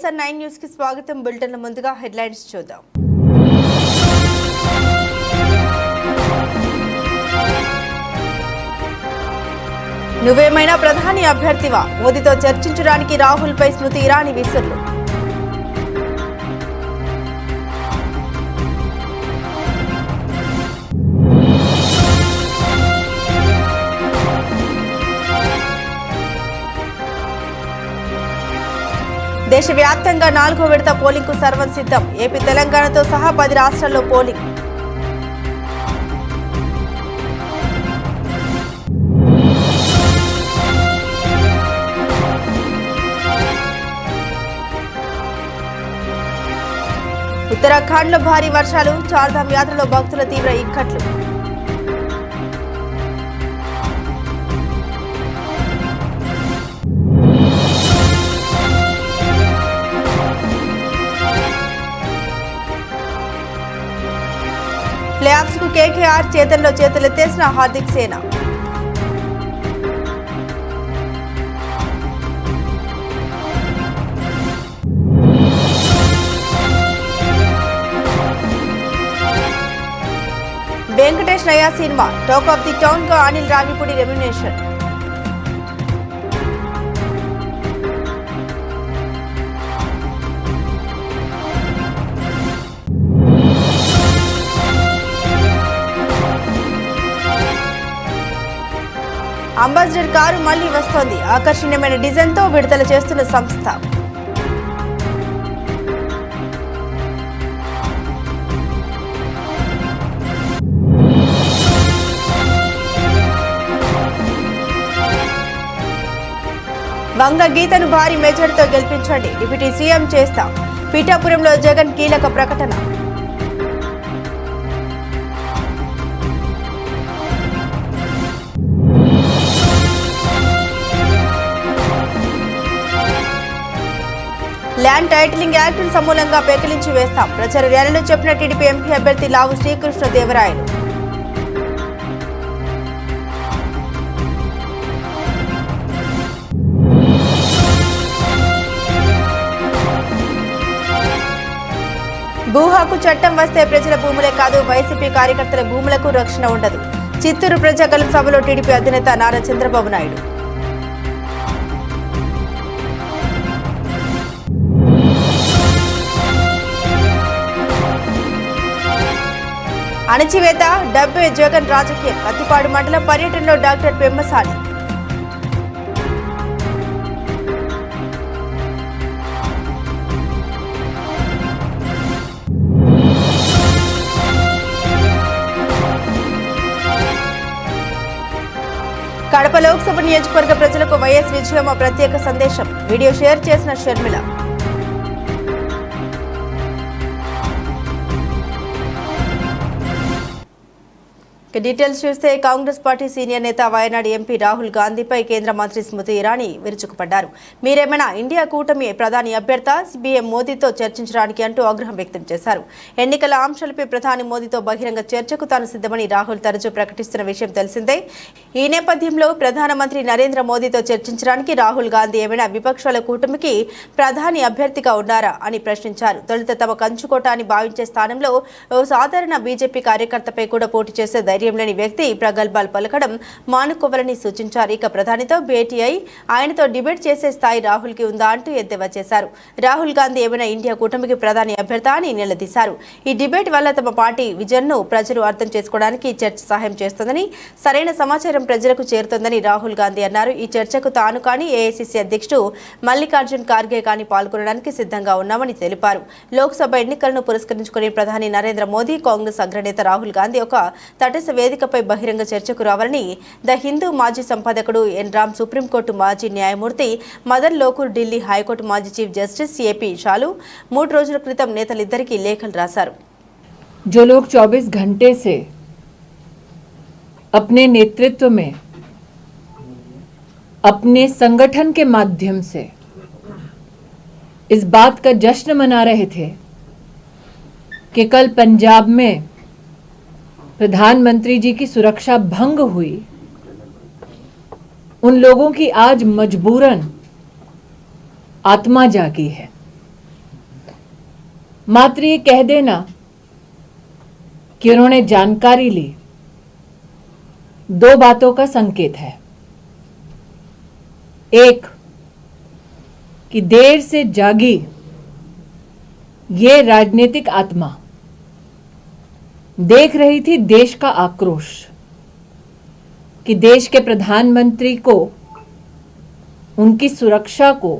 KSR9 news కి స్వాగతం। Bulletin ముందుగా హెడ్లైన్స్ చూద్దాం। నువ్వేమైనా ప్రధాని అభ్యర్థివా? మోదీతో చర్చించడానికి రాహుల్ పై స్మృతి ఇరానీ విసురులు। దేశవ్యాప్తంగా 4వ విడత పోలింగ్ కు సర్వం సిద్ధం। ఏపీ తెలంగాణతో సహా 10 రాష్ట్రాల్లో పోలింగ్। ఉత్తరాఖండ్ లో భారీ వర్షాలు, చార్ధామ్ యాత్రలో భక్తుల తీవ్ర ఇక్కట్లు। ప్లే ఆఫ్స్ కు కేకేఆర్ చేతల్లో చేతులెత్తేసిన హార్దిక్ సేన। వెంకటేష్ నయా cinema talk of the town గా Anil Ravipudi remuneration. Ambassador car మళ్లీ వస్తోంది। ఆకర్షణీయమైన డిజైన్ తో విడుదల చేస్తున్న సంస్థ। వంగ గీతను భారీ మెజార్టీతో గెలిపించండి, డిప్యూటీ సీఎం చేస్తా। పీఠాపురంలో జగన్ కీలక ప్రకటన। ల్యాండ్ టైటిలింగ్ యాక్ట్ సమూలంగా పెకిలించి వేస్తాం। ప్రచార ర్యాలీలో చెప్పిన టీడీపీ ఎంపీ అభ్యర్థి లావు శ్రీకృష్ణదేవరాయలు। భూ హక్కు చట్టం వస్తే ప్రజల భూములే కాదు, వైసీపీ కార్యకర్తల భూములకు రక్షణ ఉండదు। చిత్తూరు ప్రజాగలం సభలో టీడీపీ అధినేత నారా చంద్రబాబు నాయుడు। అణచివేత డబ్బే జగన్ రాజకీయం। కత్తిపాడు మండల పర్యటనలో డాక్టర్ పెమ్మసాని। కడప లోక్సభ నియోజకవర్గ ప్రజలకు వైఎస్ విజయమ్మ ప్రత్యేక సందేశం। వీడియో షేర్ చేసిన షర్మిల। డీటెయిల్స్ చూస్తే కాంగ్రెస్ పార్టీ సీనియర్ నేత వయనాడు ఎంపీ రాహుల్ గాంధీపై కేంద్ర మంత్రి స్మృతి ఇరానీ విరుచుకుపడ్డారు। మీరేమైనా ఇండియా కూటమి ప్రధాని అభ్యర్థ సీఎం మోదీతో చర్చించడానికి అంటూ ఆగ్రహం వ్యక్తం చేశారు। ఎన్నికల అంశాలపై ప్రధాని మోదీతో బహిరంగ చర్చకు తాను సిద్ధమని రాహుల్ తరచూ ప్రకటిస్తున్న విషయం తెలిసిందే। ఈ నేపథ్యంలో ప్రధానమంత్రి నరేంద్ర మోదీతో చర్చించడానికి రాహుల్ గాంధీ ఏమైనా విపక్షాల కూటమికి ప్రధాని అభ్యర్థిగా ఉన్నారా అని ప్రశ్నించారు। తొలుత తమ కంచుకోట అని భావించే స్థానంలో ఓ సాధారణ బీజేపీ కార్యకర్తపై కూడా పోటీ చేసే ధైర్యం లేని వ్యక్తి ప్రగల్భాలు పలకడం మానుకోవాలని సూచించారు। ఇక ప్రధానితో భేటీ అయి ఆయనతో డిబేట్ చేసే స్థాయి రాహుల్ కి ఉందా అంటూ ఎద్దేవా చేశారు। రాహుల్ గాంధీ ఏమైనా ఇండియా కూటమికి ప్రధాని అభ్యర్థ అని నిలదీశారు। ఈ డిబేట్ వల్ల తమ పార్టీ విజన్ను ప్రజలు అర్థం చేసుకోవడానికి చర్చ సహాయం చేస్తుందని, సరైన సమాచారం ప్రజలకు చేరుతుందని రాహుల్ గాంధీ అన్నారు। ఈ చర్చకు తాను కానీ ఏఐసీసీ అధ్యక్షుడు మల్లికార్జున్ ఖార్గే కానీ పాల్గొనడానికి సిద్ధంగా ఉన్నామని తెలిపారు। లోక్సభ ఎన్నికలను పురస్కరించుకుని ప్రధాని నరేంద్ర మోదీ, కాంగ్రెస్ అగ్రనేత రాహుల్ గాంధీ ఒక తటస్థ వేదికపై బహిరంగ చర్చకు రావాలని ద హిందూ మాజీ సంపాదకుడు ఎన్ రామ్, సుప్రీంకోర్టు మాజీ న్యాయమూర్తి మదన్ లోకూర్, ఢిల్లీ హైకోర్టు మాజీ చీఫ్ జస్టిస్ ఏపీ షాలు 3 రోజుల క్రితం నేతలిద్దరికీ లేఖలు రాశారు। जो लोग 24 घंटे से अपने नेतृत्व में, अपने संगठन के माध्यम से इस बात का जश्न मना रहे थे कि कल पंजाब में प्रधानमंत्री जी की सुरक्षा भंग हुई, उन लोगों की आज मजबूरन आत्मा जागी है। मात्र ये कह देना कि उन्होंने जानकारी ली दो बातों का संकेत है। एक कि देर से जागी ये राजनीतिक आत्मा देख रही थी देश का आक्रोश कि देश के प्रधानमंत्री को, उनकी सुरक्षा को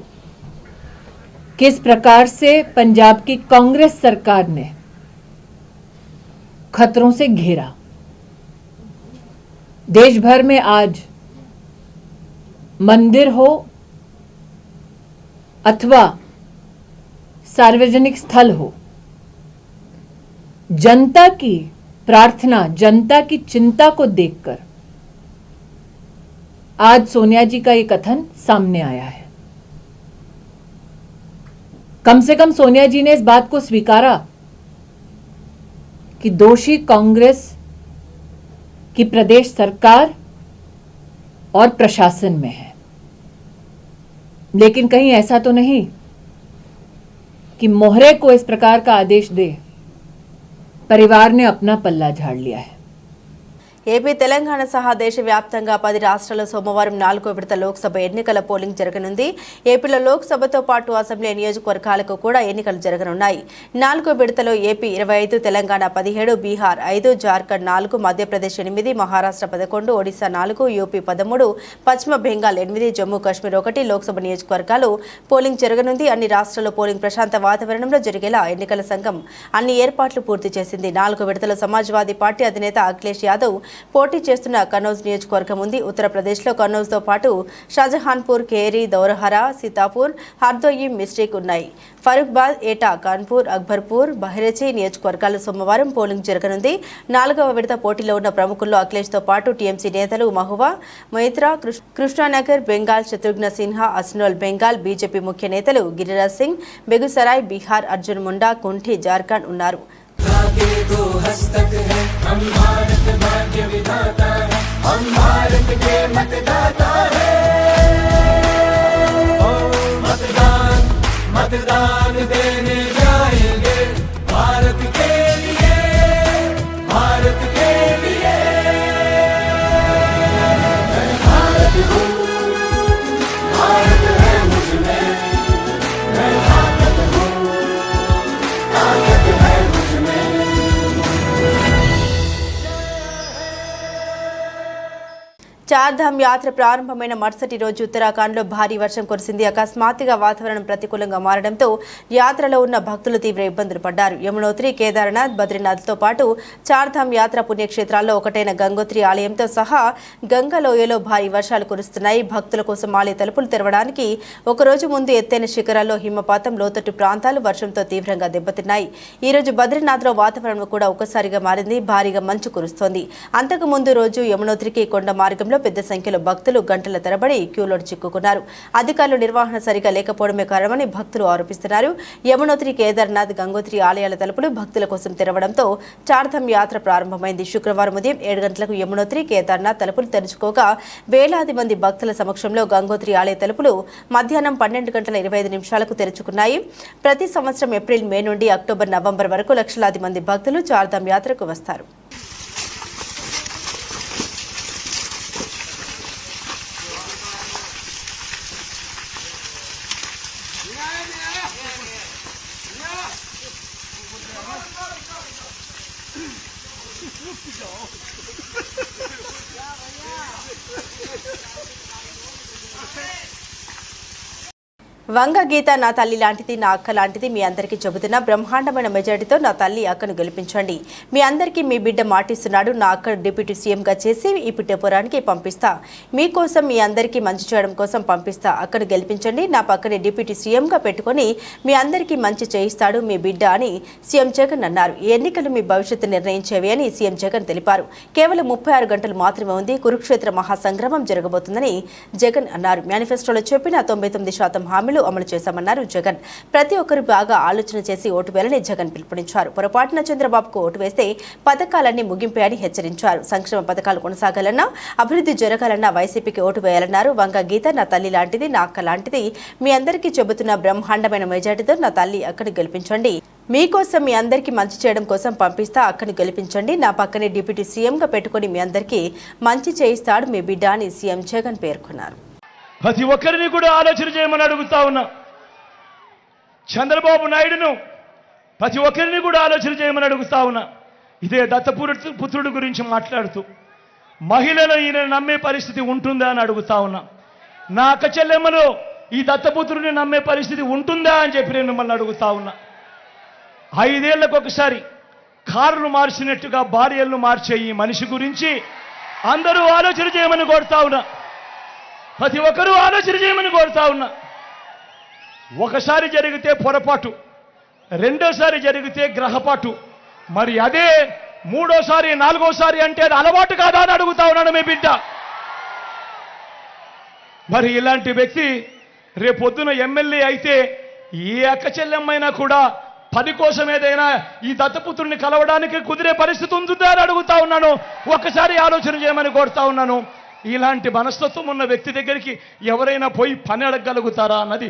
किस प्रकार से पंजाब की कांग्रेस सरकार ने खतरों से घेरा। देश भर में आज मंदिर हो अथवा सार्वजनिक स्थल हो, जनता की प्रार्थना, जनता की चिंता को देखकर आज सोनिया जी का ये कथन सामने आया है। कम से कम सोनिया जी ने इस बात को स्वीकारा कि दोषी कांग्रेस की प्रदेश सरकार और प्रशासन में है, लेकिन कहीं ऐसा तो नहीं कि मोहरे को इस प्रकार का आदेश दे परिवार ने अपना पल्ला झाड़ लिया है। ఏపీ తెలంగాణ సహా దేశవ్యాప్తంగా 10 రాష్ట్రాల్లో సోమవారం 4వ విడత లోక్సభ ఎన్నికల పోలింగ్ జరగనుంది. ఏపీలో లోక్సభతో పాటు అసెంబ్లీ నియోజకవర్గాలకు కూడా ఎన్నికలు జరగనున్నాయి. 4వ విడతలో ఏపీ 25, తెలంగాణ 17, బీహార్ 5, జార్ఖండ్ 4, మధ్యప్రదేశ్ 8, మహారాష్ట్ర 11, ఒడిశా 4, యూపీ 13, పశ్చిమ బెంగాల్ 8, జమ్మూ కాశ్మీర్ 1 లోక్సభ నియోజకవర్గాలు పోలింగ్ జరగనుంది. అన్ని రాష్ట్రాల్లో పోలింగ్ ప్రశాంత వాతావరణంలో జరిగేలా ఎన్నికల సంఘం అన్ని ఏర్పాట్లు పూర్తి చేసింది. 4వ విడతలో సమాజ్వాదీ పార్టీ అధినేత అఖిలేష్ యాదవ్ పోటీ చేస్తున్న కనౌజ్ నియోజకవర్గం ఉంది. ఉత్తరప్రదేశ్లో కనౌజ్తో పాటు షాజహాన్పూర్, కేరీ, దౌరహరా, సీతాపూర్, హర్దోయి, మిస్టిక్ ఉన్నాయి. ఫరూఖ్బాద్, ఏటా, కాన్పూర్, అక్బర్పూర్, బహ్రెచి నియోజకవర్గాల్లో సోమవారం పోలింగ్ జరగనుంది. 4వ విడత పోటీలో ఉన్న ప్రముఖుల్లో అఖిలేష్తో పాటు టీఎంసీ నేతలు మహువా మొయిత్రా, కృష్ణానగర్ బెంగాల్, శత్రుఘ్న సిన్హా, అస్నోల్ బెంగాల్, బీజేపీ ముఖ్య నేతలు గిరిరాజ్ సింగ్, బెగుసరాయ్ బీహార్, అర్జున్ ముండా, కుంఠి జార్ఖండ్ ఉన్నారు. हम भारत भाग्य विधाता है, हम भारत के मतदाता है। मतदान मतदान देने जाएंगे भारत के लिए, भारत के लिए। मैं भारत हूँ, भारत है मुझ में, मैं ताकत हूँ, ताकत है मुझ में। చార్ధామ్ యాత్ర ప్రారంభమైన మరుసటి రోజు ఉత్తరాఖండ్లో భారీ వర్షం కురిసింది. అకస్మాత్తుగా వాతావరణం ప్రతికూలంగా మారడంతో యాత్రలో ఉన్న భక్తులు తీవ్ర ఇబ్బందులు పడ్డారు. యమునోత్రి, కేదార్నాథ్, బద్రీనాథ్తో పాటు చార్ధామ్ యాత్ర పుణ్యక్షేత్రాల్లో ఒకటైన గంగోత్రి ఆలయంతో సహా గంగలోయలో భారీ వర్షాలు కురుస్తున్నాయి. భక్తుల కోసం ఆలయ తలుపులు తెరవడానికి ఒకరోజు ముందు ఎత్తైన శిఖరాల్లో హిమపాతం, లోతట్టు ప్రాంతాలు వర్షంతో తీవ్రంగా దెబ్బతిన్నాయి. ఈ రోజు బద్రీనాథ్లో వాతావరణం కూడా ఒక్కసారిగా మారింది. భారీగా మంచు కురుస్తోంది. అంతకు ముందు రోజు యమునోత్రికి కొండ మార్గంలో పెద్ద సంఖ్యలో భక్తులు గంటల తరబడి క్యూలో చిక్కుకున్నారు. అధికారులు నిర్వహణ సరిగా లేకపోవడమే కారణమని భక్తులు ఆరోపిస్తున్నారు. యమునోత్రి, కేదార్నాథ్, గంగోత్రి ఆలయాల తలుపులు భక్తుల కోసం తెరవడంతో చార్ధామ్ యాత్ర ప్రారంభమైంది. శుక్రవారం ఉదయం 7 గంటలకు యమునోత్రి, కేదార్నాథ్ తలుపులు తెరుచుకోగా వేలాది మంది భక్తుల సమక్షంలో గంగోత్రి ఆలయ తలుపులు మధ్యాహ్నం 12:25 తెరుచుకున్నాయి. ప్రతి సంవత్సరం ఏప్రిల్, మే నుండి అక్టోబర్, నవంబర్ వరకు లక్షలాది మంది భక్తులు చార్ధామ్ యాత్రకు వస్తారు. వంగ గీత నా తల్లి లాంటిది, నా అక్క లాంటిది. మీ అందరికీ చెబుతున్నా, బ్రహ్మాండమైన మెజారిటీతో నా తల్లి అక్కను గెలిపించండి. మీ అందరికీ మీ బిడ్డ మాటిస్తున్నాడు. నా అక్క డిప్యూటీ సీఎంగా చేసి ఈ పిఠాపురానికి పంపిస్తా. మీకోసం, మీ అందరికీ మంచి చేయడం కోసం పంపిస్తా. అక్కను గెలిపించండి. నా పక్కనే డిప్యూటీ సీఎంగా పెట్టుకొని మీ అందరికీ మంచి చేయిస్తాడు మీ బిడ్డ అని సీఎం జగన్ అన్నారు. ఈ ఎన్నికలు మీ భవిష్యత్తు నిర్ణయించేవి అని సీఎం జగన్ తెలిపారు. కేవలం 36 గంటలు మాత్రమే ఉంది. కురుక్షేత్ర మహాసంగ్రామం జరగబోతుందని జగన్ అన్నారు. మేనిఫెస్టోలో చెప్పిన 99% హామీ హామీలు అమలు చేశామన్నారు జగన్. ప్రతి ఒక్కరు బాగా ఆలోచన చేసి ఓటు వేయాలని జగన్ పిలుపునిచ్చారు. పొరపాటున చంద్రబాబుకు ఓటు వేస్తే పథకాలన్నీ ముగింపాయని హెచ్చరించారు. సంక్షేమ పథకాలు కొనసాగాలన్నా, అభివృద్ధి జరగాలన్నా వైసీపీకి ఓటు వేయాలన్నారు. వంగ గీత నా తల్లి లాంటిది, నా అక్క లాంటిది. మీ అందరికీ చెబుతున్న బ్రహ్మాండమైన మెజార్టీతో నా తల్లి అక్కడిని గెలిపించండి. మీకోసం మీ అందరికీ మంచి చేయడం కోసం పంపిస్తా, అక్కడిని గెలిపించండి. నా పక్కనే డిప్యూటీ సీఎంగా పెట్టుకుని మీ అందరికీ మంచి చేయిస్తాడు మీ బిడ్డ అని సీఎం జగన్ పేర్కొన్నారు. ప్రతి ఒక్కరిని కూడా ఆలోచన చేయమని అడుగుతా ఉన్నా. చంద్రబాబు నాయుడును ప్రతి ఒక్కరిని కూడా ఆలోచన చేయమని అడుగుతా ఉన్నా. ఇదే దత్తపుత్రుడు గురించి మాట్లాడుతూ మహిళలు ఈయన నమ్మే పరిస్థితి ఉంటుందా అని అడుగుతా ఉన్నా. నా అక్క చెల్లెమ్మలు ఈ దత్తపుత్రుడిని నమ్మే పరిస్థితి ఉంటుందా అని చెప్పి నేను మిమ్మల్ని అడుగుతా ఉన్నా. 5 ఏళ్లకు ఒకసారి కారును మార్చినట్టుగా భార్యలను మార్చే ఈ మనిషి గురించి అందరూ ఆలోచన చేయమని కోరుతా ఉన్నా. ప్రతి ఒక్కరూ ఆలోచన చేయమని కోరుతా ఉన్నా. ఒకసారి జరిగితే పొరపాటు, రెండోసారి జరిగితే గ్రహపాటు, మరి అదే మూడోసారి నాలుగోసారి అంటే అది అలవాటు కాదా అని అడుగుతా ఉన్నాను మీ బిడ్డ. మరి ఇలాంటి వ్యక్తి రేపొద్దున ఎమ్మెల్యే అయితే ఏ అక్క చెల్లెమ్మైనా కూడా పని కోసం ఏదైనా ఈ దత్తపుత్రుడిని కలవడానికి కుదిరే పరిస్థితి ఉంటుందా అని అడుగుతా ఉన్నాను. ఒక్కసారి ఆలోచన చేయమని కోరుతా ఉన్నాను. ఇలాంటి మనస్తత్వం ఉన్న వ్యక్తి దగ్గరికి ఎవరైనా పోయి పని అడగగలుగుతారా అన్నది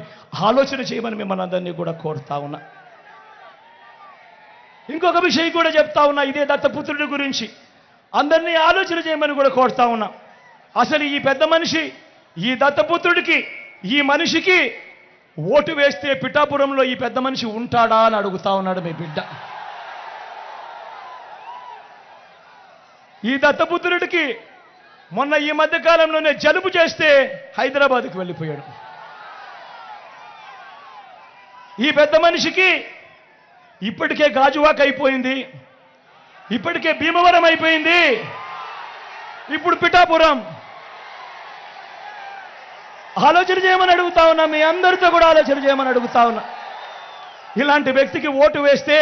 ఆలోచన చేయమని మిమ్మల్ని అందరినీ కూడా కోరుతా ఉన్నా. ఇంకొక విషయం కూడా చెప్తా ఉన్నా. ఇదే దత్తపుత్రుడి గురించి అందరినీ ఆలోచన చేయమని కూడా కోరుతా ఉన్నా. అసలు ఈ పెద్ద మనిషి, ఈ దత్తపుత్రుడికి, ఈ మనిషికి ఓటు వేస్తే పిఠాపురంలో ఈ పెద్ద మనిషి ఉంటాడా అని అడుగుతా ఉన్నాడు మీ బిడ్డ. ఈ దత్తపుత్రుడికి మొన్న ఈ మధ్య కాలంలోనే జలుబు చేస్తే హైదరాబాద్కి వెళ్ళిపోయాడు. ఈ పెద్ద మనిషికి ఇప్పటికే గాజువాక్ అయిపోయింది, ఇప్పటికే భీమవరం అయిపోయింది, ఇప్పుడు పిఠాపురం. ఆలోచన చేయమని అడుగుతా ఉన్నా. మీ అందరితో కూడా ఆలోచన చేయమని అడుగుతా ఉన్నా. ఇలాంటి వ్యక్తికి ఓటు వేస్తే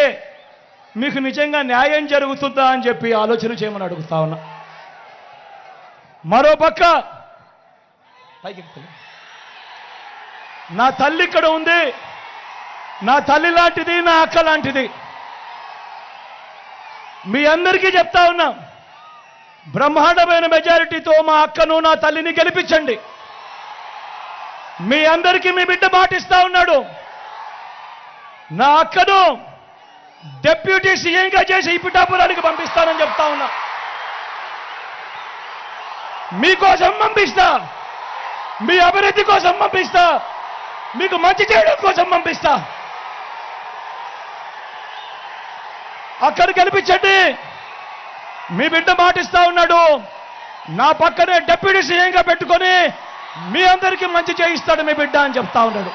మీకు నిజంగా న్యాయం జరుగుతుందా అని చెప్పి ఆలోచన చేయమని అడుగుతా ఉన్నా. మరోపక్క నా తల్లి ఇక్కడ ఉంది, నా తల్లి లాంటిది, నా అక్క లాంటిది. మీ అందరికీ చెప్తా ఉన్నా, బ్రహ్మాండమైన మెజారిటీతో మా అక్కను, నా తల్లిని గెలిపించండి. మీ అందరికీ మీ బిడ్డ మాటిస్తా ఉన్నాడు. నా అక్కను డిప్యూటీ సీఎంగా చేసి ఈ పిఠాపురానికి పంపిస్తానని చెప్తా ఉన్నా. మీకోసం పంపిస్తా, మీ అభివృద్ధి కోసం పంపిస్తా, మీకు మంచి చేయడం కోసం పంపిస్తా. అక్కడ గెలిపించండి. మీ బిడ్డ మాటిస్తా ఉన్నాడు. నా పక్కనే డిప్యూటీ సీఎంగా పెట్టుకొని మీ అందరికీ మంచి చేయిస్తాడు మీ బిడ్డ అని చెప్తా ఉన్నాడు.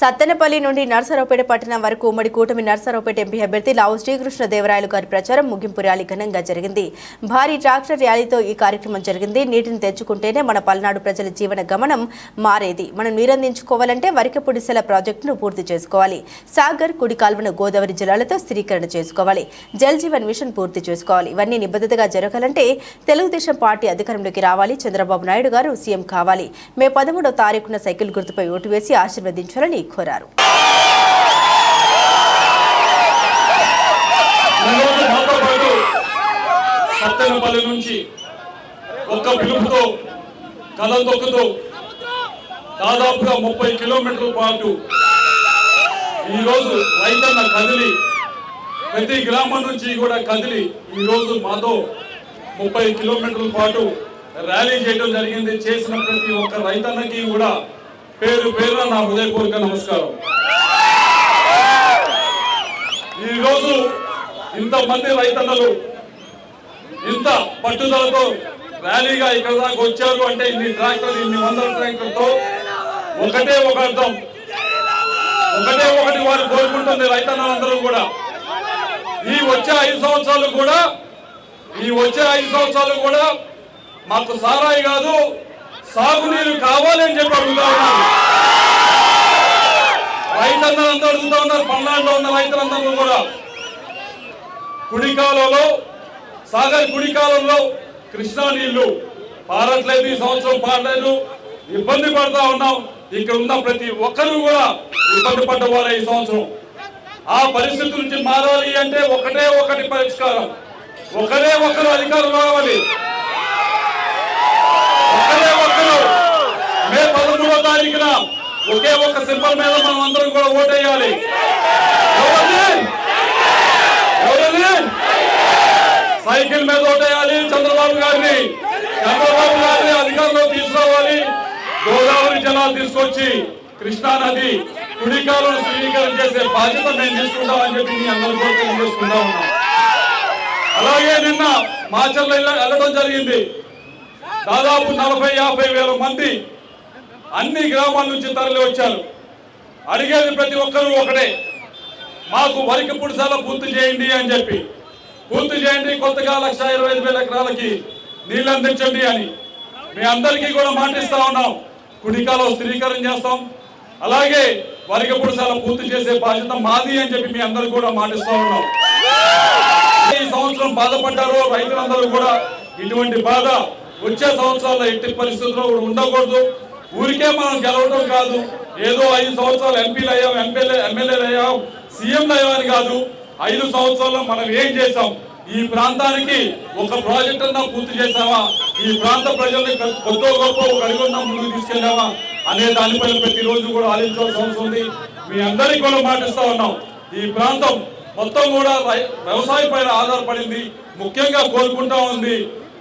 సత్తెనపల్లి నుండి నర్సరావుపేట పట్టణం వరకు ఉమ్మడి కూటమి నర్సరావుపేట ఎంపీ అభ్యర్థి లావు శ్రీకృష్ణదేవరాయలు గారి ప్రచారం ముగింపు ర్యాలీ ఘనంగా జరిగింది. భారీ ట్రాక్టర్ ర్యాలీతో ఈ కార్యక్రమం జరిగింది. నీటిని తెచ్చుకుంటేనే మన పల్నాడు ప్రజల జీవన గమనం మారేది. మనం నీరందించుకోవాలంటే వరికపుడిసెల ప్రాజెక్టును పూర్తి చేసుకోవాలి. సాగర్, కుడి కాల్వను గోదావరి జలాలతో స్థిరీకరణ చేసుకోవాలి. జల్ జీవన్ మిషన్ పూర్తి చేసుకోవాలి. ఇవన్నీ నిబద్ధతగా జరగాలంటే తెలుగుదేశం పార్టీ అధికారంలోకి రావాలి. చంద్రబాబు నాయుడు గారు సీఎం కావాలి. మే 13వ తారీఖున సైకిల్ గుర్తుపై ఓటు వేసి ఆశీర్వదించాలని కోరారు. సత్తెనపల్లి నుంచి ఒక్క పిలుపుతో కలదొక్కుతూ దాదాపుగా 30 కిలోమీటర్ల పాటు ఈరోజు రైతన్న కదిలి, ప్రతి గ్రామం నుంచి కూడా కదిలి ఈరోజు మాతో 30 కిలోమీటర్ల పాటు ర్యాలీ చేయడం జరిగింది. చేసిన ప్రతి ఒక్క రైతన్నకి కూడా పేరు పేరున నా హృదయపూర్వక నమస్కారం. ఈరోజు ఇంతమంది రైతన్నలు ఇంత పట్టుదలతో ర్యాలీగా ఇక్కడ దాకా వచ్చారు అంటే ఇన్ని ట్రాక్టర్లు, ఇన్ని వందల ట్రాక్టర్తో ఒకటే ఒక అర్థం, ఒకటే ఒకటి వారు కోరుకుంటుంది రైతన్నలందరూ కూడా. ఈ వచ్చే 5 సంవత్సరాలు కూడా మాకు సారాయి కాదు, సాగునీరు కావాలి అని చెప్పి అడుగుతా ఉన్నారు. రైతన్నలందరూ అడుగుతా ఉన్నారు. పల్నాడులో ఉన్న రైతులందరూ కూడా కుడికాలంలో, సాగర్ కుడికాలంలో కృష్ణా నీళ్లు, పారట్లేదు, ఈ సంవత్సరం పారలేదు, ఇబ్బంది పడతా ఉన్నాం. ఇక్కడ ఉన్న ప్రతి ఒక్కరు కూడా ఇబ్బంది పడ్డవాళ్ళే ఈ సంవత్సరం. ఆ పరిస్థితి నుంచి మారాలి అంటే ఒకటి పరిష్కారం, ఒకరు అధికారం రావాలి. ఒకరు మే 13వ తారీఖున ఒకే ఒక్క సింబల్ మీద మనం అందరం కూడా ఓటేయాలి. సైకిల్ మీద ఓటేయాలి. చంద్రబాబు గారిని అధికారంలో తీసుకురావాలి. గోదావరి జలాలు తీసుకొచ్చి కృష్ణా నది కుడికాలను శ్రీకరణ చేసే బాధ్యత మేము తీసుకుంటామని చెప్పి మీ అందరూ కూడా తెలియజేసుకుంటా ఉన్నాం. అలాగే నిన్న మాచర్ల వెళ్ళడం జరిగింది. దాదాపు 40-50 వేల మంది అన్ని గ్రామాల నుంచి తరలి వచ్చారు. అడిగేది ప్రతి ఒక్కరూ ఒకటే, మాకు వరికి పుడిసాల పూర్తి చేయండి అని చెప్పి. పూర్తి చేయండి, కొత్తగా 1,25,000 ఎకరాలకి నీళ్ళు అందించండి అని మీ అందరికీ కూడా మాటిస్తా ఉన్నాం. కుడికాలో స్థిరీకరణ చేస్తాం. అలాగే వరికి పుడిసాల పూర్తి చేసే బాధ్యత మాది అని చెప్పి మీ అందరూ కూడా మాటిస్తా ఉన్నాం. ఈ సంవత్సరం బాధపడ్డారో రైతులందరూ కూడా ఇటువంటి బాధ వచ్చే సంవత్సరాల్లో ఎట్టి పరిస్థితుల్లో ఉండకూడదు. ఊరికే మనం గెలవడం కాదు, ఏదో 5 సంవత్సరాలు ఎంపీలు అయ్యాం, ఎమ్మెల్యేలు అయ్యాం, సీఎంలు అయ్యామని కాదు. 5 సంవత్సరాల్లో మనం ఏం చేశాం, ఈ ప్రాంతానికి ఒక ప్రాజెక్ట్ అన్నా పూర్తి చేశామా, ఈ ప్రాంత ప్రజల్ని కొత్త గొప్ప ఒక అడుగున్నా ముందుకు తీసుకెళ్ళామా అనే దానిపైన ప్రతిరోజు కూడా ఆలోచించాల్సిన అవసరం ఉంది. మీ అందరికీ కూడా మాటిస్తా ఉన్నాం. ఈ ప్రాంతం మొత్తం కూడా వ్యవసాయం పైన ఆధారపడింది. ముఖ్యంగా కోరుకుంటా ఉంది,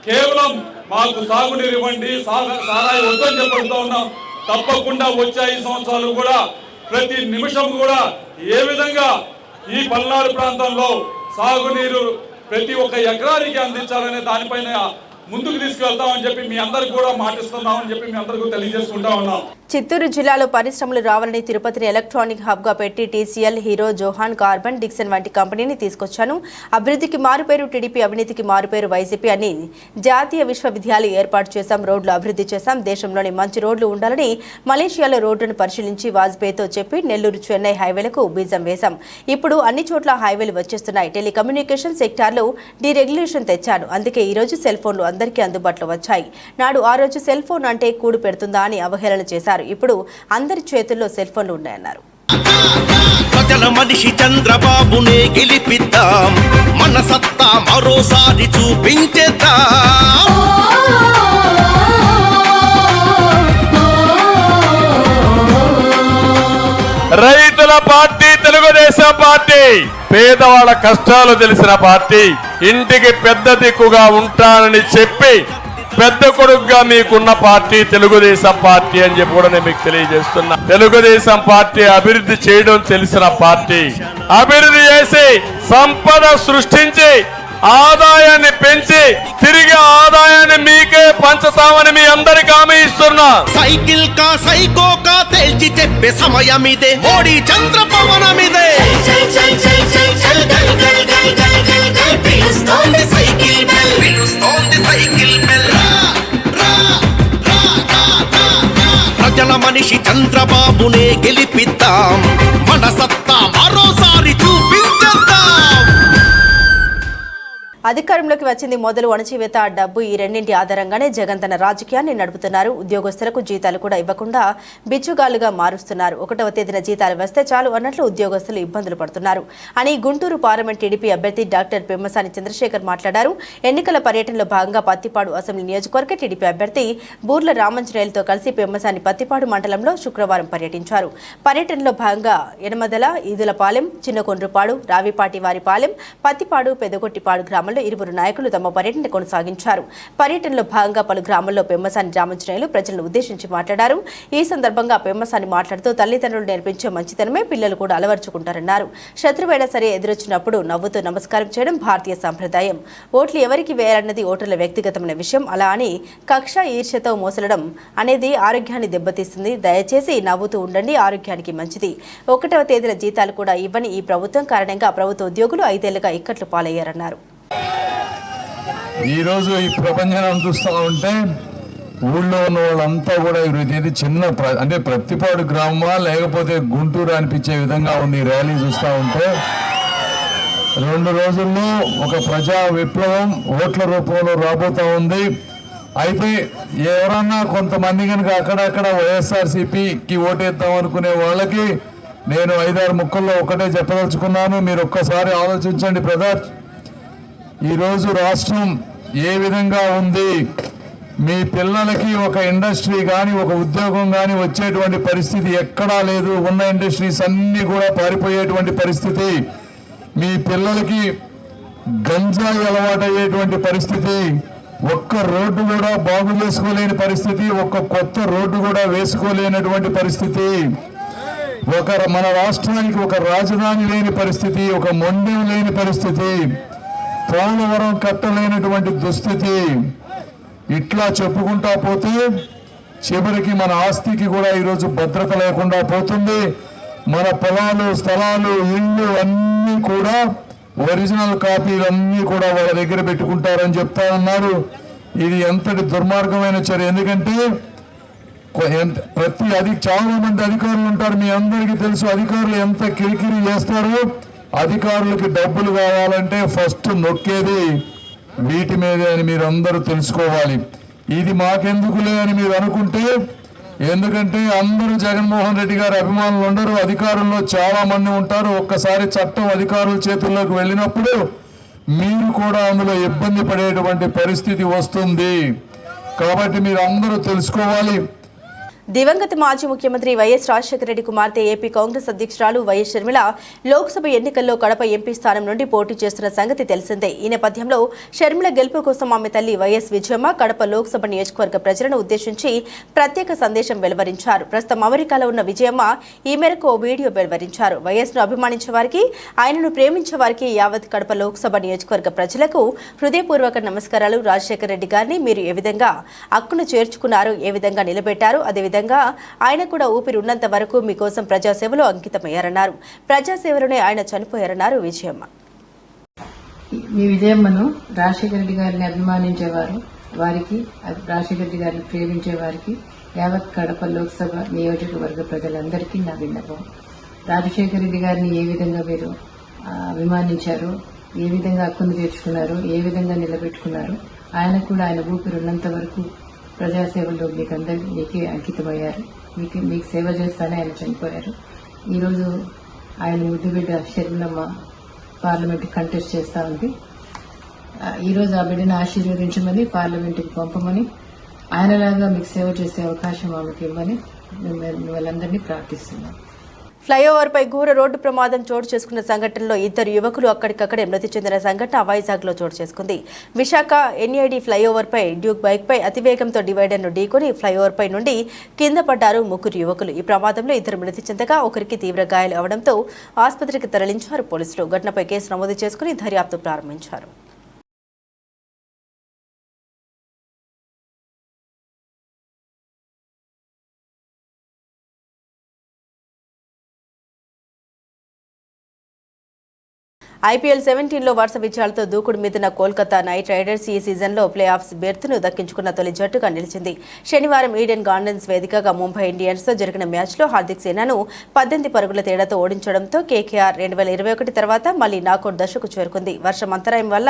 కేవలం మాకు సాగునీరు ఇవ్వండి, సారాయి వద్దని చెప్పడుతూ ఉన్నాం. తప్పకుండా వచ్చే 5 సంవత్సరాలు కూడా ప్రతి నిమిషం కూడా ఏ విధంగా ఈ పల్నాడు ప్రాంతంలో సాగునీరు ప్రతి ఒక్క ఎకరానికి అందించాలనే దానిపైన ముందుకు తీసుకెళ్తామని చెప్పి మీ అందరికి కూడా మాటిస్తున్నామని చెప్పి మీ అందరికీ తెలియజేసుకుంటా ఉన్నాం. చిత్తూరు జిల్లాలో పరిశ్రమలు రావాలని తిరుపతిని ఎలక్ట్రానిక్ హబ్ గా పెట్టి టీసీఎల్, హీరో, జోహాన్, కార్బన్, డిక్సన్ వంటి కంపెనీని తీసుకొచ్చాను. అభివృద్ధికి మారుపేరు టీడీపీ, అవినీతికి మారుపేరు వైసీపీ అని జాతీయ విశ్వవిద్యాలయం ఏర్పాటు చేశాం, రోడ్లు అభివృద్ధి చేశాం, దేశంలోని మంచి రోడ్లు ఉండాలని మలేషియాలో రోడ్డును పరిశీలించి వాజ్పేయితో చెప్పి నెల్లూరు చెన్నై హైవేలకు బీజం వేశాం. ఇప్పుడు అన్ని చోట్ల హైవేలు వచ్చేస్తున్నాయి. టెలికమ్యూనికేషన్ సెక్టార్లో డీరెగ్యులేషన్ తెచ్చాను. అందుకే ఈ రోజు సెల్ ఫోన్లు అందరికీ అందుబాటులో వచ్చాయి. నాడు ఆ రోజు సెల్ ఫోన్ అంటే కూడు పెడుతుందా అని అవహేళన చేశారు. ఇప్పుడు అందరి చేతుల్లో సెల్ ఫోన్లు ఉన్నాయన్నారు. ప్రజల మనిషి చంద్రబాబునే గెలిపిద్దాం, మన సత్తా మరోసారి చూపించేద్దాం. రైతుల పార్టీ తెలుగుదేశం పార్టీ, పేదవాళ్ళ కష్టాలు తెలిసిన పార్టీ, ఇంటికి పెద్ద దిక్కుగా ఉంటానని చెప్పి పెద్ద కొడుకుగా మీకున్న పార్టీ తెలుగుదేశం పార్టీ అని చెప్పి కూడా నేను మీకు తెలియజేస్తున్నా. తెలుగుదేశం పార్టీ అభివృద్ధి చేయడం తెలిసిన పార్టీ, అభివృద్ధి చేసి సంపద సృష్టించి ఆదాయాన్ని పెంచి తిరిగి ఆదాయాన్ని మీకే పంచుతామని మీ అందరికి హామీ ఇస్తున్నా. సైకిల్ కా సైకో కా తేల్చి చెప్పే సమయం ఇదే, మోడీ చంద్ర పవనమిదే. పిలుస్తోంది సైకిల్ బెల్, పిలుస్తోంది సైకిల్ బెల్. ప్రజల మనిషి చంద్రబాబునే గెలిపిద్దాం, మన సత్తా మరోసారి చూపించేద్దాం. అధికారంలోకి వచ్చింది మొదలు అణచివేత, డబ్బు, ఈ రెండింటి ఆధారంగానే జగన్ తన రాజకీయాన్ని నడుపుతున్నారు. ఉద్యోగస్తులకు జీతాలు కూడా ఇవ్వకుండా బిచ్చుగాలుగా మారుస్తున్నారు. 1వ తేదీన జీతాలు వస్తే చాలు అన్నట్లు ఉద్యోగస్తులు ఇబ్బందులు పడుతున్నారు అని గుంటూరు పార్లమెంట్ టీడీపీ అభ్యర్థి డాక్టర్ పెమ్మసాని చంద్రశేఖర్ మాట్లాడారు. ఎన్నికల పర్యటనలో భాగంగా పత్తిపాడు అసెంబ్లీ నియోజకవర్గ టీడీపీ అభ్యర్థి బూర్ల రామంజనేయులతో కలిసి పెమ్మసాని పత్తిపాడు మండలంలో శుక్రవారం పర్యటించారు. పర్యటనలో భాగంగా యనమదల, ఈదులపాలెం, చిన్నకొండ్రుపాడు, రావిపాటి వారిపాలెం, పత్తిపాడు, పెదగొట్టిపాడు గ్రామాల్లో ఇరువురు నాయకులు తమ పర్యటన కొనసాగించారు. పర్యటనలో భాగంగా పలు గ్రామాల్లో పెమ్మసాని రామంజనేయులు ప్రజలను ఉద్దేశించి మాట్లాడారు. ఈ సందర్భంగా పెమ్మసాని మాట్లాడుతూ తల్లిదండ్రులు నేర్పించే మంచితనమే పిల్లలు కూడా అలవర్చుకుంటారన్నారు. శత్రువైనా సరే ఎదురొచ్చినప్పుడు నవ్వుతూ నమస్కారం చేయడం భారతీయ సంప్రదాయం. ఓట్లు ఎవరికి వేయాలన్నది ఓటర్ల వ్యక్తిగతమైన విషయం. అలా అని కక్ష, ఈర్ష్యతో మోసలడం అనేది ఆరోగ్యాన్ని దెబ్బతీస్తుంది. దయచేసి నవ్వుతూ ఉండండి, ఆరోగ్యానికి మంచిది. 1వ తేదీన జీతాలు కూడా ఇవ్వని ఈ ప్రభుత్వం కారణంగా ప్రభుత్వ ఉద్యోగులు 5 ఏళ్లుగా ఇక్కట్లు పాలయ్యారన్నారు. ఈరోజు ఈ ప్రపంచం చూస్తూ ఉంటే ఊళ్ళో ఉన్న వాళ్ళంతా కూడా ఇది చిన్న అంటే ప్రత్తిపాడు గ్రామమా లేకపోతే గుంటూరు అనిపించే విధంగా ఉంది ర్యాలీ చూస్తూ ఉంటే. 2 రోజుల్లో ఒక ప్రజా విప్లవం ఓట్ల రూపంలో రాబోతూ ఉంది. అయితే ఎవరన్నా కొంతమంది కనుక అక్కడక్కడ వైఎస్ఆర్సీపీకి ఓటేద్దాం అనుకునే వాళ్ళకి నేను 5-6 ముక్కల్లో ఒకటే చెప్పదలుచుకున్నాను. మీరు ఒక్కసారి ఆలోచించండి బ్రదర్. ఈరోజు రాష్ట్రం ఏ విధంగా ఉంది, మీ పిల్లలకి ఒక ఇండస్ట్రీ కానీ ఒక ఉద్యోగం కానీ వచ్చేటువంటి పరిస్థితి ఎక్కడా లేదు. ఉన్న ఇండస్ట్రీస్ అన్నీ కూడా పారిపోయేటువంటి పరిస్థితి, మీ పిల్లలకి గంజాయి అలవాటయ్యేటువంటి పరిస్థితి, ఒక్క రోడ్డు కూడా బాగు చేసుకోలేని పరిస్థితి, ఒక్క కొత్త రోడ్డు కూడా వేసుకోలేనటువంటి పరిస్థితి, మన రాష్ట్రానికి ఒక రాజధాని లేని పరిస్థితి, ఒక మొండెం లేని పరిస్థితి, పోలవరం కట్టలేనటువంటి దుస్థితి. ఇట్లా చెప్పుకుంటా పోతే చివరికి మన ఆస్తికి కూడా ఈరోజు భద్రత లేకుండా పోతుంది. మన పొలాలు, స్థలాలు, ఇళ్ళు అన్నీ కూడా ఒరిజినల్ కాపీలన్నీ కూడా వాళ్ళ దగ్గర పెట్టుకుంటారని చెప్తా ఉన్నారు. ఇది ఎంతటి దుర్మార్గమైన చర్య. ఎందుకంటే చాలా మంది అధికారులు ఉంటారు, మీ అందరికీ తెలుసు. అధికారులు ఎంత కిరికిరి చేస్తారో. అధికారులకి డబ్బులు కావాలంటే ఫస్ట్ నొక్కేది వీటి మీదే అని మీరు అందరూ తెలుసుకోవాలి. ఇది మాకెందుకులే అని మీరు అనుకుంటే, ఎందుకంటే అందరూ జగన్మోహన్ రెడ్డి గారి అభిమానులు ఉండరు, అధికారుల్లో చాలా మంది ఉంటారు. ఒక్కసారి చట్టం అధికారుల చేతుల్లోకి వెళ్ళినప్పుడు మీరు కూడా అందులో ఇబ్బంది పడేటువంటి పరిస్థితి వస్తుంది. కాబట్టి మీరు అందరూ తెలుసుకోవాలి. దివంగత మాజీ ముఖ్యమంత్రి వైఎస్ రాజశేఖర రెడ్డి కుమార్తె ఏపీ కాంగ్రెస్ అధ్యక్షురాలు వైఎస్ షర్మిల లోక్సభ ఎన్నికల్లో కడప ఎంపీ స్థానం నుండి పోటీ చేస్తున్న సంగతి తెలిసిందే. ఈ నేపథ్యంలో షర్మిల గెలుపు కోసం ఆమె తల్లి వైఎస్ విజయమ్మ కడప లోక్సభ నియోజకవర్గ ప్రజలను ఉద్దేశించి ప్రత్యేక సందేశం వెలువరించారు. ప్రస్తుతం అమెరికాలో ఉన్న విజయమ్మ ఈ మేరకు ఓ వీడియో వెలువరించారు. వైఎస్ను అభిమానించే వారికి, ఆయనను ప్రేమించే వారికి యావత్ కడప లోక్సభ నియోజకవర్గ ప్రజలకు హృదయపూర్వక నమస్కారాలు. రాజశేఖర రెడ్డి గారిని మీరు ఏ విధంగా హక్కును చేర్చుకున్నారు, ఏ విధంగా నిలబెట్టారు, అదేవిధంగా ఆయన కూడా ఊపిరి ఉన్నంత వరకు మీకోసం ప్రజాసేవలో అంకితమయ్యారన్నారు. ప్రజాసేవలోనే ఆయన చనిపోయారన్నారు విజయమ్మ. మీ విజయమ్మను రాజశేఖర రెడ్డి గారిని అభిమానించేవారు, వారికి రాజశేఖర రెడ్డి గారిని ప్రేమించే వారికి యావత్ కడప లోక్సభ నియోజకవర్గ ప్రజలందరికీ నా విన్నపం. రాజశేఖర రెడ్డి గారిని ఏ విధంగా మీరు అభిమానించారు, ఏ విధంగా హక్కును చేర్చుకున్నారు, ఏ విధంగా నిలబెట్టుకున్నారు, ఆయన కూడా ఆయన ఊపిరి ఉన్నంత వరకు ప్రజాసేవలో మీకే అంకితమయ్యారు. మీకు సేవ చేస్తానే ఆయన చనిపోయారు. ఈరోజు ఆయన ముద్దు బిడ్డ షర్మిలమ్మ పార్లమెంట్కి కంటెస్ట్ చేస్తూ ఉంది. ఈరోజు ఆ బిడ్డను ఆశీర్వదించమని, పార్లమెంట్కి పంపమని, ఆయనలాగా మీకు సేవ చేసే అవకాశం ఆమెకి ఇవ్వమని వాళ్ళందరినీ ప్రార్థిస్తున్నాం. ఫ్లైఓవర్పై ఘోర రోడ్డు ప్రమాదం చోటు చేసుకున్న సంఘటనలో 2 యువకులు అక్కడికక్కడే మృతి చెందిన సంఘటన వైజాగ్లో చోటు చేసుకుంది. విశాఖ ఎన్ఏడి ఫ్లైఓవర్పై డ్యూక్ బైక్పై అతివేగంతో డివైడర్ను ఢీకొని ఫ్లైఓవర్పై నుండి కింద పడ్డారు 3 యువకులు. ఈ ప్రమాదంలో 2 మృతి చెందగా ఒకరికి తీవ్ర గాయాలు అవడంతో ఆసుపత్రికి తరలించారు పోలీసులు. ఘటనపై కేసు నమోదు చేసుకుని దర్యాప్తు ప్రారంభించారు. ఐపీఎల్ 17లో వరుస విజయాలతో దూకుడు మీదున్న కోల్కతా నైట్ రైడర్స్ ఈ సీజన్లో ప్లే ఆఫ్స్ బెర్త్ను దక్కించుకున్న తొలి జట్టుగా నిలిచింది. శనివారం ఈడెన్ గార్డెన్స్ వేదికగా ముంబై ఇండియన్స్తో జరిగిన మ్యాచ్లో హార్దిక్ సేనాను 18 పరుగుల తేడాతో ఓడించడంతో కేకేఆర్ 2021 తర్వాత మళ్లీ నాకౌట్ దశకు చేరుకుంది. వర్షం అంతరాయం వల్ల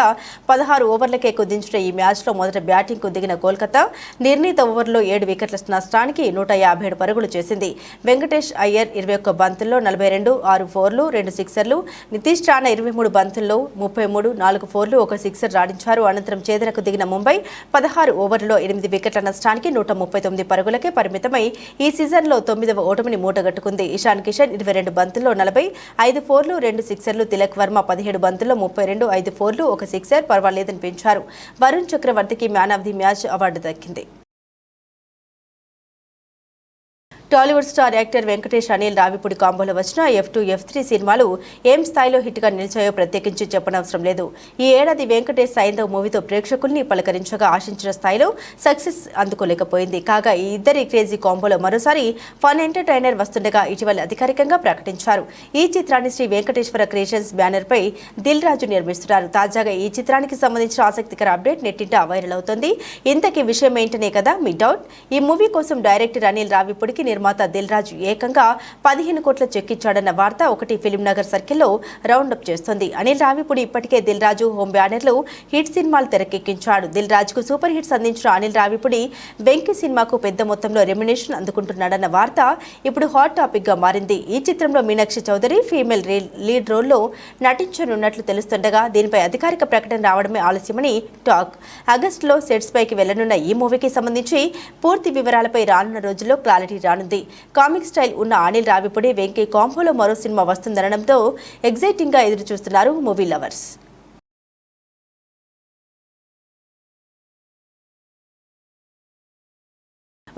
16 ఓవర్లకే కుదించిన ఈ మ్యాచ్లో మొదట బ్యాటింగ్కు దిగిన కోల్కతా నిర్ణీత ఓవర్లో 7 వికెట్ల నష్టానికి 157 పరుగులు చేసింది. వెంకటేష్ అయ్యర్ 21 బంతుల్లో 42, 6 ఫోర్లు, 2 సిక్సర్లు, నితీష్ రాణా 23 బంతుల్లో 33, 4 ఫోర్లు, 1 సిక్సర్ రాడించారు. అనంతరం ఛేదనకు దిగిన ముంబై 16 ఓవర్లలో 8 వికెట్ల నష్టానికి 139 పరుగులకే పరిమితమై ఈ సీజన్లో 9వ ఓటమిని మూటగట్టుకుంది. ఇషాన్ కిషన్ 22 బంతుల్లో 40, 5 ఫోర్లు, 2 సిక్సర్లు, తిలక్ వర్మ 17 బంతుల్లో 32, 5 ఫోర్లు, 1 సిక్సర్ పర్వాలేదని పెంచారు. వరుణ్ చక్రవర్తికి man of the match award దక్కింది. Tollywood star actor Venkatesh Anil Ravipudi కాంబోలో వచ్చిన F2, F3 సినిమాలు ఏం స్థాయిలో హిట్గా నిలిచాయో ప్రత్యేకించి చెప్పనవసరం లేదు. ఈ ఏడాది వెంకటేష్ సైంధవ్ మూవీతో ప్రేక్షకుల్ని పలకరించగా ఆశించిన స్థాయిలో సక్సెస్ అందుకోలేకపోయింది. కాగా ఈ ఇద్దరి క్రేజీ కాంబోలో మరోసారి ఫన్ ఎంటర్టైనర్ వస్తుండగా ఇటీవల అధికారికంగా ప్రకటించారు. ఈ చిత్రాన్ని శ్రీ వెంకటేశ్వర క్రియేషన్స్ బ్యానర్ పై దిల్ రాజు నిర్మిస్తున్నారు. తాజాగా ఈ చిత్రానికి సంబంధించిన ఆసక్తికర అప్డేట్ నెట్టింట వైరల్ అవుతోంది. ఇంతకీ విషయం ఏంటనే కదా మీ డౌట్. ఈ మూవీ కోసం డైరెక్టర్ అనిల్ రావిపూడికి నిర్మాత దిల్ రాజు ఏకంగా 15 కోట్ల చెక్ ఇచ్చాడన్న వార్త ఒకటి ఫిలిం నగర్ సర్కిల్లో రౌండప్ చేస్తోంది. అనిల్ రావిపూడి ఇప్పటికే దిల్ రాజు హోమ్ బ్యానర్లో హిట్ సినిమాలు తెరకెక్కించాడు. దిల్ రాజుకు సూపర్ హిట్స్ అందించిన అనిల్ రావిపూడి వెంకీ సినిమాకు పెద్ద మొత్తంలో రెమ్యునేషన్ అందుకుంటున్నాడన్న వార్త ఇప్పుడు హాట్ టాపిక్ గా మారింది. ఈ చిత్రంలో మీనాక్షి చౌదరి ఫీమేల్ లీడ్ రోల్లో నటించనున్నట్లు తెలుస్తుండగా దీనిపై అధికారిక ప్రకటన రావడమే ఆలస్యమని టాక్. ఆగస్టులో సెట్స్ పైకి వెళ్లనున్న ఈ మూవీకి సంబంధించి పూర్తి వివరాలపై రానున్న రోజుల్లో క్లారిటీ రానుంది. కామిక్ స్టైల్ ఉన్న అనిల్ రావిపూడి వెంకీ కాంబోలో మరో సినిమా వస్తుందనడంతో ఎగ్జైటింగ్ గా ఎదురు చూస్తున్నారు మూవీ లవర్స్.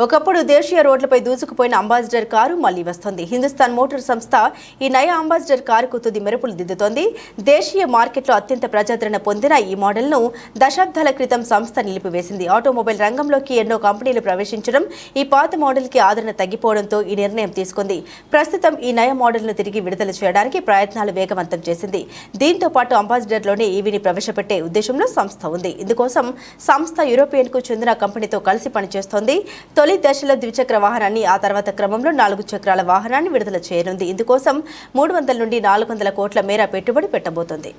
ఒకప్పుడు దేశీయ రోడ్లపై దూసుకుపోయిన అంబాసిడర్ కారు మళ్లీ వస్తోంది. హిందుస్థాన్ మోటార్ సంస్థ ఈ నయ అంబాసిడర్ కారుకు తుది మెరుపులు దిద్దుతోంది. దేశీయ మార్కెట్లో అత్యంత ప్రజాదరణ పొందిన ఈ మోడల్ను దశాబ్దాల క్రితం సంస్థ నిలిపివేసింది. ఆటోమొబైల్ రంగంలోకి ఎన్నో కంపెనీలు ప్రవేశించడం, ఈ పాత మోడల్కి ఆదరణ తగ్గిపోవడంతో ఈ నిర్ణయం తీసుకుంది. ప్రస్తుతం ఈ నయ మోడల్ను తిరిగి విడుదల చేయడానికి ప్రయత్నాలు వేగవంతం చేసింది. దీంతో పాటు అంబాసిడర్లోనే ఈవీని ప్రవేశపెట్టే ఉద్దేశంలో సంస్థ ఉంది. ఇందుకోసం సంస్థ యూరోపియన్కు చెందిన కంపెనీతో కలిసి పనిచేస్తోంది. తొలి దశలో ద్విచక్ర వాహనాన్ని, ఆ తర్వాత క్రమంలో 4 చక్రాల వాహనాన్ని విడుదల చేయనుంది. ఇందుకోసం 300 నుండి 400 కోట్ల మేర పెట్టుబడి పెట్టబోతోంది.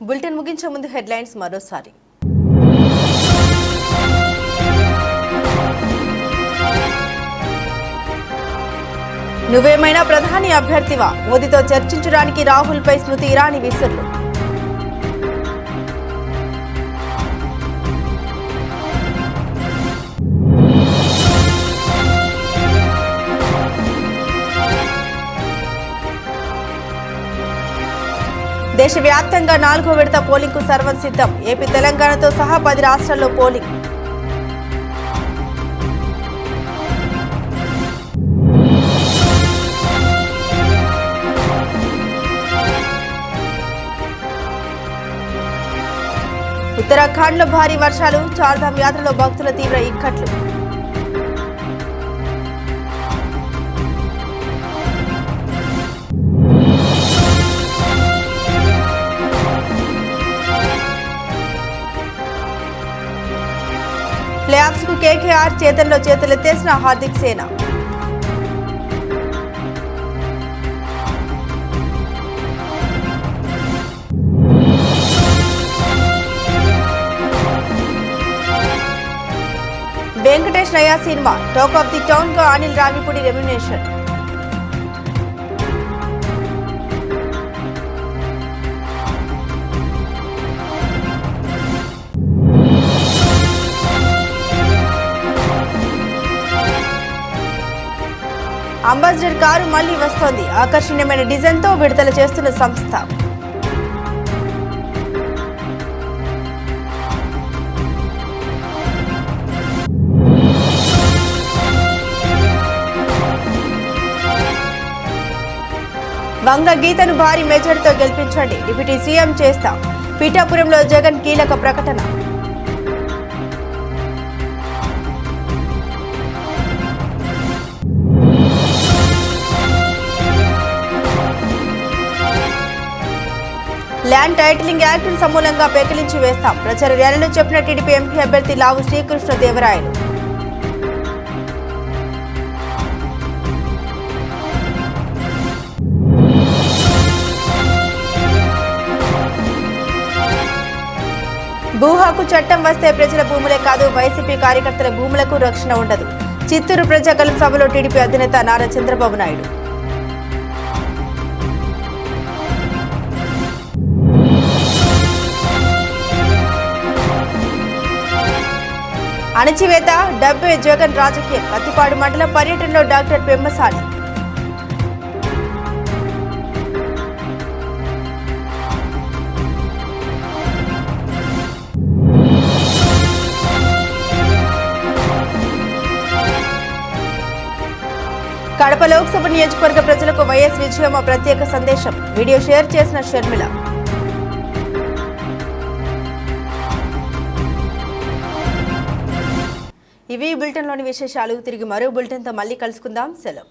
బులెటిన్ ముగించే ముందు హెడ్లైన్స్ మరోసారి. నువ్వేమైనా ప్రధాని అభ్యర్థివా? మోదీతో చర్చించడానికి రాహుల్పై స్మృతి ఇరానీ విసురులు. దేశవ్యాప్తంగా 4వ విడత పోలింగ్కు సర్వం సిద్ధం. ఏపీ, తెలంగాణతో సహా 10 రాష్ట్రాల్లో పోలింగ్. ఉత్తరాఖండ్లో భారీ వర్షాలు, చార్ధామ్ యాత్రలో భక్తుల తీవ్ర ఇక్కట్లు. ప్లేఆఫ్స్ కు కేకేఆర్ చేతల్లో చేతులెత్తేసిన హార్దిక్ సేన. వెంకటేష్ నయా cinema talk of the town గా Anil Ravipudi remuneration. Ambassador car మళ్లీ వస్తోంది. ఆకర్షణీయమైన డిజైన్తో విడుదల చేస్తున్న సంస్థ. వంగ గీతను భారీ మెజార్టీతో గెలిపించండి, డిప్యూటీ సీఎం చేస్తాం. పీఠాపురంలో జగన్ కీలక ప్రకటన. ల్యాండ్ టైటిలింగ్ యాక్ట్ను సమూలంగా పెకిలించి వేస్తాం. ప్రచార ర్యాలీలో చెప్పిన టీడీపీ ఎంపీ అభ్యర్థి లావు శ్రీకృష్ణదేవరాయలు. భూ హక్కు చట్టం వస్తే ప్రజల భూములే కాదు, వైసీపీ కార్యకర్తల భూములకు రక్షణ ఉండదు. చిత్తూరు ప్రజాగలం సభలో టీడీపీ అధినేత నారా చంద్రబాబు నాయుడు. అణచివేత, డబ్బే జగన్ రాజకీయం. పత్తిపాడు మండల పర్యటనలో డాక్టర్ పెమ్మసాని. కడప లోక్సభ నియోజకవర్గ ప్రజలకు వైఎస్ విజయమ్మ ప్రత్యేక సందేశం. వీడియో షేర్ చేసిన షర్మిల. ఇవి బులెటిన్లోని విశేషాలు. తిరిగి మరో బులెటిన్తో మళ్ళీ కలుసుకుందాం. సెలవు.